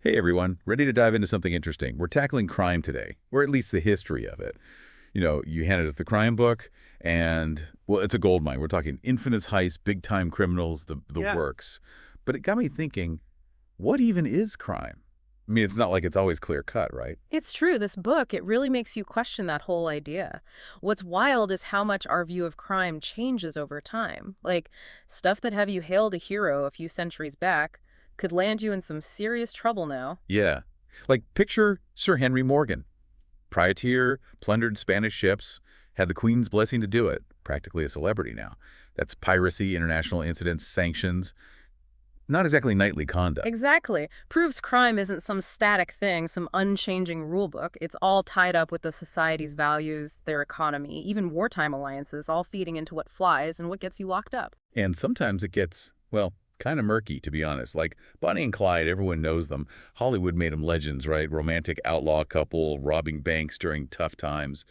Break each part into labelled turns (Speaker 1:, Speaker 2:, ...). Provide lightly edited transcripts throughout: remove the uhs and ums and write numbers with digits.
Speaker 1: Hey everyone, ready to dive into something interesting. We're tackling crime today, or at least the history of it. You handed us the crime book, and, well, it's a gold mine. We're talking infamous heists, big-time criminals, the
Speaker 2: Yeah,
Speaker 1: works. But it got me thinking, what even is crime? I mean, it's not like it's always clear-cut, right?
Speaker 2: it's true. This book, it really makes you question that whole idea. What's wild is how much our view of crime changes over time. Like, stuff that have you hailed a hero a few centuries back could land you in some serious trouble now.
Speaker 1: Yeah. Like, picture Sir Henry Morgan. Privateer, plundered Spanish ships, had the Queen's blessing to do it. Practically a celebrity now. That's piracy, international incidents, sanctions. Not exactly knightly conduct.
Speaker 2: Exactly. Proves crime isn't some static thing, some unchanging rule book. It's all tied up with the society's values, their economy, even wartime alliances, all feeding into what flies and what gets you locked up.
Speaker 1: And sometimes it gets, well, kind of murky, to be honest. Like Bonnie and Clyde, everyone knows them. Hollywood made them legends, right? Romantic outlaw couple robbing banks during tough times.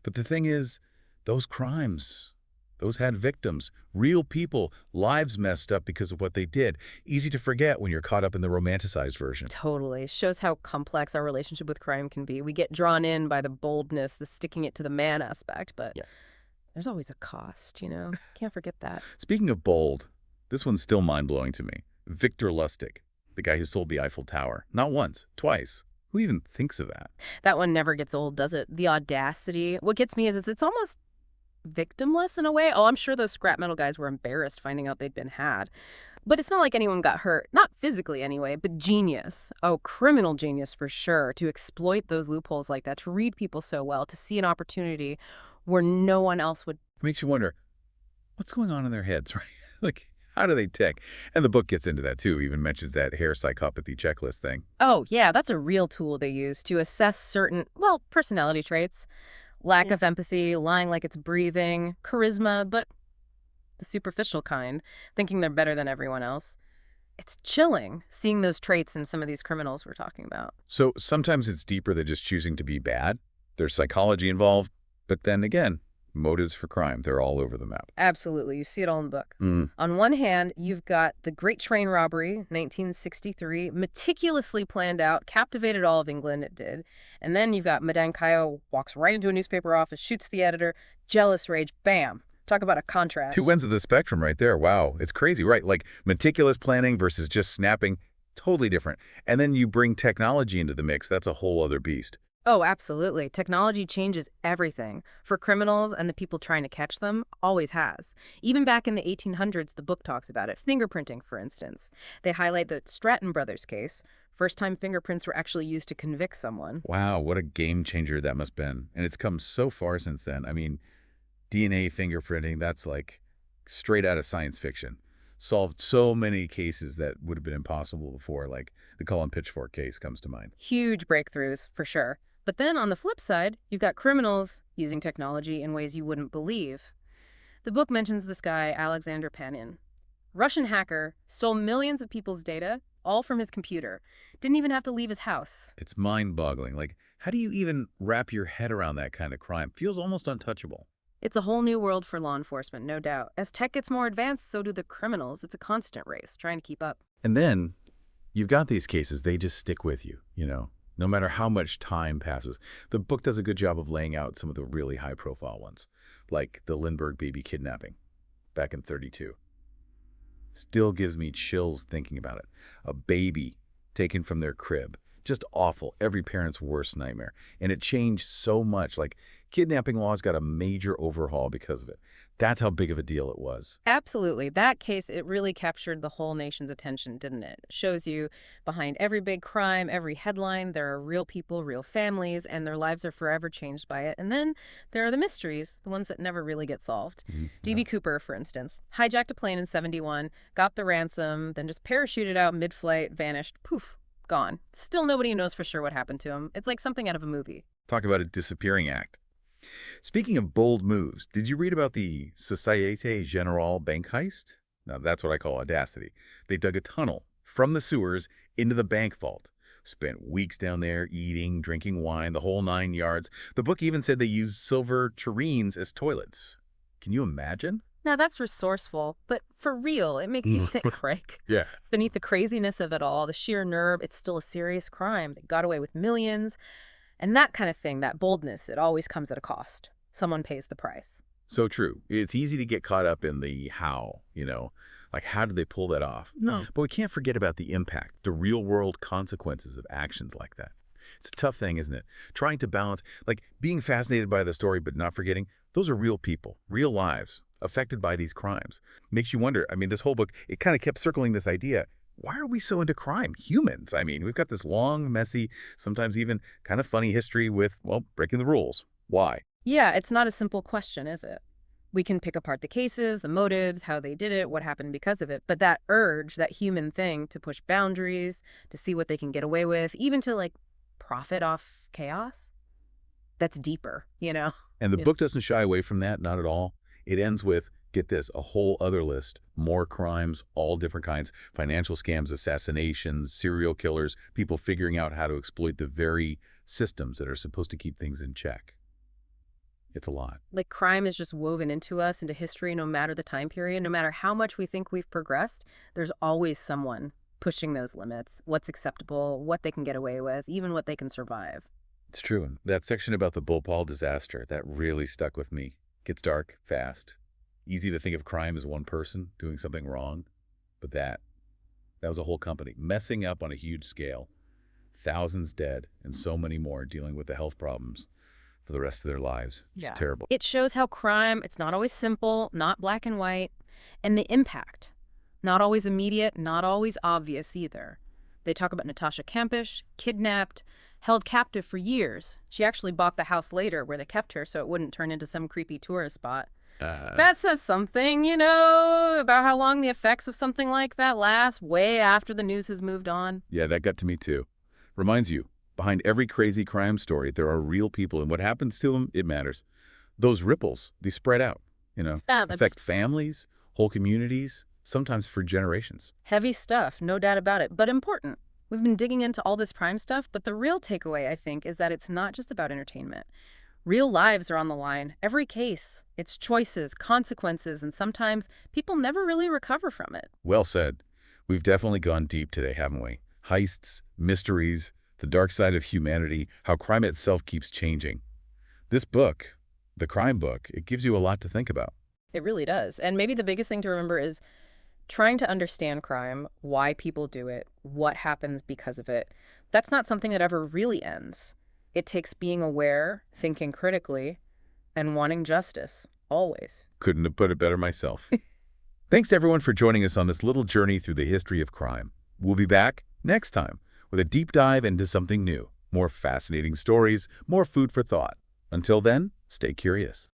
Speaker 1: But the thing is, those crimes, those had victims, real people, lives messed up because of what they did. Easy to forget when you're caught up in the romanticized version.
Speaker 2: Totally. Shows how complex our relationship with crime can be. We get drawn in by the boldness, the sticking it to the man aspect, but
Speaker 1: Yeah.
Speaker 2: there's always a cost. Can't forget that.
Speaker 1: Speaking of bold, this one's still mind-blowing to me. Victor Lustig, the guy who sold the Eiffel Tower. Not once, twice. Who even thinks of that?
Speaker 2: That one never gets old, does it? The audacity. What gets me is it's almost victimless in a way. Oh, I'm sure those scrap metal guys were embarrassed finding out they'd been had. But it's not like anyone got hurt. Not physically anyway, but genius. Oh, criminal genius for sure. To exploit those loopholes like that, to read people so well, to see an opportunity where no one else would.
Speaker 1: It makes you wonder, what's going on in their heads, right? Like, how do they tick? And the book gets into that too, even mentions that hair psychopathy checklist thing.
Speaker 2: Oh, yeah, that's a real tool they use to assess certain, well, personality traits. Lack of empathy, lying like it's breathing, charisma, but the superficial kind, thinking they're better than everyone else. It's chilling seeing those traits in some of these criminals we're talking about.
Speaker 1: So sometimes it's deeper than just choosing to be bad. There's psychology involved, but then again, motives for crime, they're all over the map.
Speaker 2: Absolutely. You see it all in the book.
Speaker 1: Mm.
Speaker 2: On one hand, you've got the Great Train Robbery, 1963, meticulously planned out, captivated all of England, it did. And then you've got Madame Caillou walks right into a newspaper office, shoots the editor, jealous rage, bam. Talk about a
Speaker 1: Two
Speaker 2: contrast.
Speaker 1: ends of the spectrum right there. Wow, it's crazy, right? Like meticulous planning versus just snapping, totally different. And then you bring technology into the mix, that's a whole other beast.
Speaker 2: Oh, absolutely. Technology changes everything. For criminals and the people trying to catch them, always has. Even back in the 1800s, the book talks about it. Fingerprinting, for instance. They highlight the Stratton brothers case. First time fingerprints were actually used to convict someone.
Speaker 1: Wow, what a game changer that must have been. And it's come so far since then. I mean, DNA fingerprinting, that's like straight out of science fiction. Solved so many cases that would have been impossible before, like the Cullen Pitchfork case comes to mind.
Speaker 2: Huge breakthroughs, for sure. But then on the flip side, you've got criminals using technology in ways you wouldn't believe. The book mentions this guy, Alexander Panin. Russian hacker, stole millions of people's data, all from his computer. Didn't even have to leave his house.
Speaker 1: It's mind-boggling. Like, how do you even wrap your head around that kind of crime? Feels almost untouchable.
Speaker 2: It's a whole new world for law enforcement, no doubt. As tech gets more advanced, so do the criminals. It's a constant race, trying to keep up.
Speaker 1: And then you've got these cases, they just stick with you, no matter how much time passes. The book does a good job of laying out some of the really high-profile ones, like the Lindbergh baby kidnapping back in '32. Still gives me chills thinking about it. A baby taken from their crib. Just awful. Every parent's worst nightmare. And it changed so much. Like, kidnapping laws got a major overhaul because of it. That's how big of a deal it was.
Speaker 2: Absolutely. That case, it really captured the whole nation's attention, didn't it? Shows you behind every big crime, every headline, there are real people, real families, and their lives are forever changed by it. And then there are the mysteries, the ones that never really get solved.
Speaker 1: Yeah.
Speaker 2: D.B. Cooper, for instance, hijacked a plane in '71, got the ransom, then just parachuted out mid-flight, vanished, poof, gone. Still nobody knows for sure what happened to him. It's like something out of a movie.
Speaker 1: Talk about a disappearing act. Speaking of bold moves, did you read about the Societe Generale bank heist? Now, that's what I call audacity. They dug a tunnel from the sewers into the bank vault. Spent weeks down there eating, drinking wine, the whole 9 yards. The book even said they used silver tureens as toilets. Can you imagine?
Speaker 2: Now that's resourceful, but for real, it makes you think, right?
Speaker 1: Yeah.
Speaker 2: Beneath the craziness of it all, the sheer nerve, it's still a serious crime. They got away with millions. And that kind of thing, that boldness, it always comes at a cost. Someone pays the price.
Speaker 1: So true. It's easy to get caught up in the how, like how did they pull that off? No. But we can't forget about the impact, the real-world consequences of actions like that. It's a tough thing, isn't it? Trying to balance, like being fascinated by the story but not forgetting, those are real people, real lives affected by these crimes. Makes you wonder, this whole book, it kind of kept circling this idea. Why are we so into crime? Humans. We've got this long, messy, sometimes even kind of funny history with, well, breaking the rules. Why?
Speaker 2: Yeah, it's not a simple question, is it? We can pick apart the cases, the motives, how they did it, what happened because of it. But that urge, that human thing to push boundaries, to see what they can get away with, even to like profit off chaos, that's deeper.
Speaker 1: And the
Speaker 2: It's
Speaker 1: book doesn't shy away from that, not at all. It ends with, get this, a whole other list, more crimes, all different kinds, financial scams, assassinations, serial killers, people figuring out how to exploit the very systems that are supposed to keep things in check. It's a lot.
Speaker 2: like crime is just woven into us, into history, no matter the time period, no matter how much we think we've progressed, there's always someone pushing those limits, what's acceptable, what they can get away with, even what they can survive.
Speaker 1: It's true. And that section about the Bhopal disaster, that really stuck with me. Gets dark, fast. Easy to think of crime as one person doing something wrong. But that was a whole company messing up on a huge scale. Thousands dead and so many more dealing with the health problems for the rest of their lives. It's
Speaker 2: Yeah.
Speaker 1: terrible.
Speaker 2: It shows how crime, it's not always simple, not black and white, and the impact, not always immediate, not always obvious either. They talk about Natasha Kampish, kidnapped, held captive for years. She actually bought the house later where they kept her so it wouldn't turn into some creepy tourist spot. That says something, about how long the effects of something like that last, way after the news has moved on.
Speaker 1: Yeah, that got to me too. Reminds you, behind every crazy crime story, there are real people, and what happens to them, it matters. Those ripples, they spread out,
Speaker 2: Yeah, that's
Speaker 1: affect families, whole communities, sometimes for generations.
Speaker 2: heavy stuff, no doubt about it, but important. We've been digging into all this crime stuff, but the real takeaway, I think, is that it's not just about entertainment. Real lives are on the line. Every case, its choices, consequences, and sometimes people never really recover from it.
Speaker 1: Well said. We've definitely gone deep today, haven't we? Heists, mysteries, the dark side of humanity, how crime itself keeps changing. This book, the crime book, it gives you a lot to think about.
Speaker 2: It really does. And maybe the biggest thing to remember is trying to understand crime, why people do it, what happens because of it. That's not something that ever really ends. It takes being aware, thinking critically, and wanting justice, always.
Speaker 1: Couldn't have put it better myself. Thanks to everyone for joining us on this little journey through the history of crime. We'll be back next time with a deep dive into something new, more fascinating stories, more food for thought. Until then, stay curious.